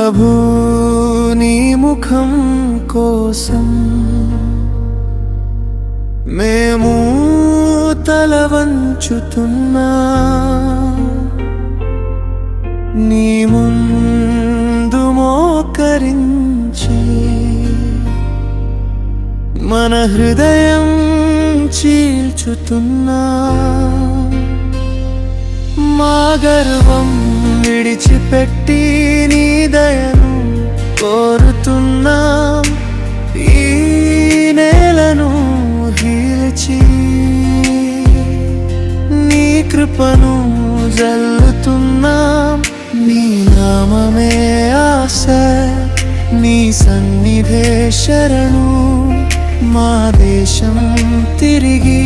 ప్రభు నీ ముఖం కోసం మేము తల వంచుతున్నా, నీ ముందు మోకరించి మన హృదయం చీల్చుతున్నా. మా గర్వం విడిచిపెట్టి నీ దయను కోరుతున్నాం. ఈ నేలను హీల్చి నీ కృపను జల్లుతున్నాం. నీ నామమే ఆశ, నీ సన్నిధే శరణు. మా దేశం తిరిగి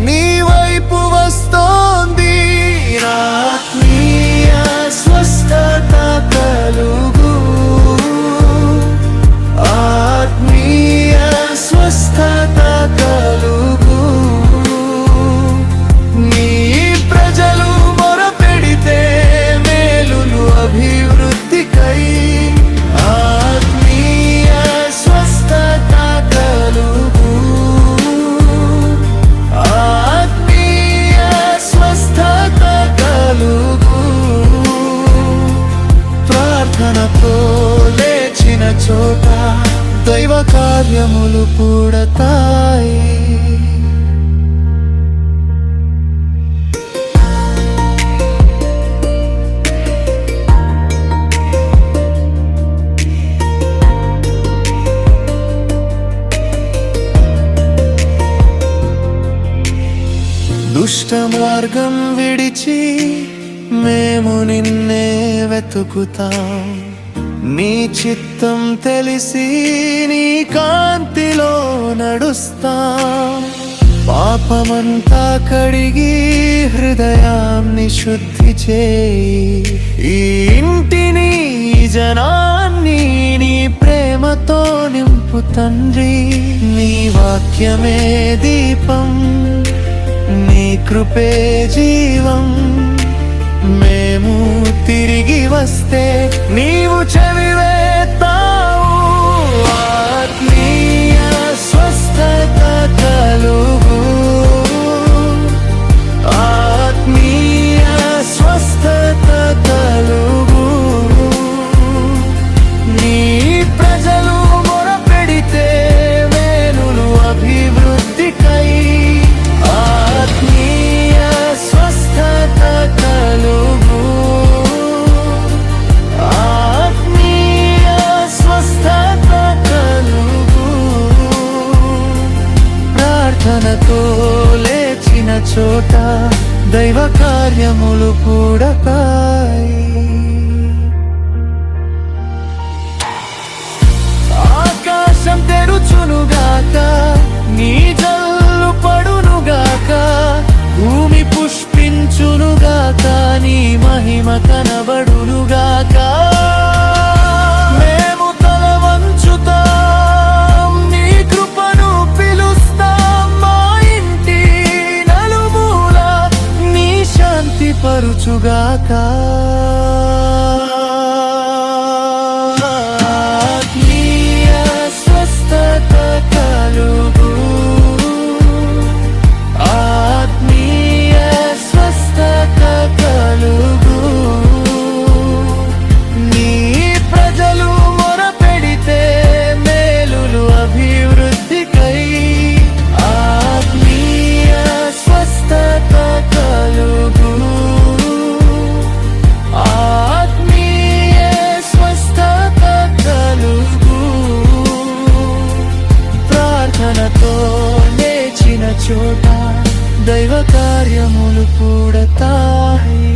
నీ వైపు వస్తోంది. ఆత్మీయ స్వస్థత కలుగు, ఆత్మీయ స్వస్థత కలుగు. నీ ప్రజలు మొరపెడితే మేలులు అభివృద్ధికై. ఆత్మీయ స్వస్థత కలుగు, ఆత్మీయ స్వస్థత కలుగు. ప్రార్థనతో లేచిన చోట దైవ కార్యములు పుడతాయి. దుష్ట మార్గం విడిచి మేము నిన్నే వెతుకుతాం. నీ చిత్తం తెలిసి నీ కాంతిలో నడుస్తాం. పాపమంతా కడిగి హృదయాన్ని శుద్ధి చేయి. ఈ ఇంటిని జనాన్ని నీ ప్రేమతో నింపు తండ్రి. నీ వాక్యమే దీపం, నీ కృపే జీవం. మేము తిరిగి వస్తే నీవు చెవివేస్తావు. ఆత్మీయ స్వస్థత కలుగు, ఆత్మీయ స్వస్థత కలుగు. నీ ప్రజలు మొరపెడితే మేలులు అభివృద్ధికై. ఆత్మీయ స్వస్థత కలుగు, ఆత్మీయ స్వస్థత కలుగు. ప్రార్థనతో లేచిన చోట దైవ కార్యములు పుడతాయి. ఆకాశం తెరుచునుగాక, నీ జల్లు పడునుగాక. భూమి పుష్పించునుగాక, నీ మహిమ కనబడునుగాక. మేము తల వంచుతాం, నీ కృపను పిలుస్తాం. మా ఇంటి నలుమూల నీ శాంతి పరుచుగాక. ఆత్మీయ స్వస్థత కలుగు, ఆత్మీయ స్వస్థత కలుగు. నీ ప్రజలు మొరపెడితే మేలులు అభివృద్ధికై. ఆత్మీయ స్వస్థత కలుగు, ఆత్మీయ స్వస్థత కలుగు. ప్రార్థనతో లేచిన చోట దైవ కార్యములు పుడతాయి.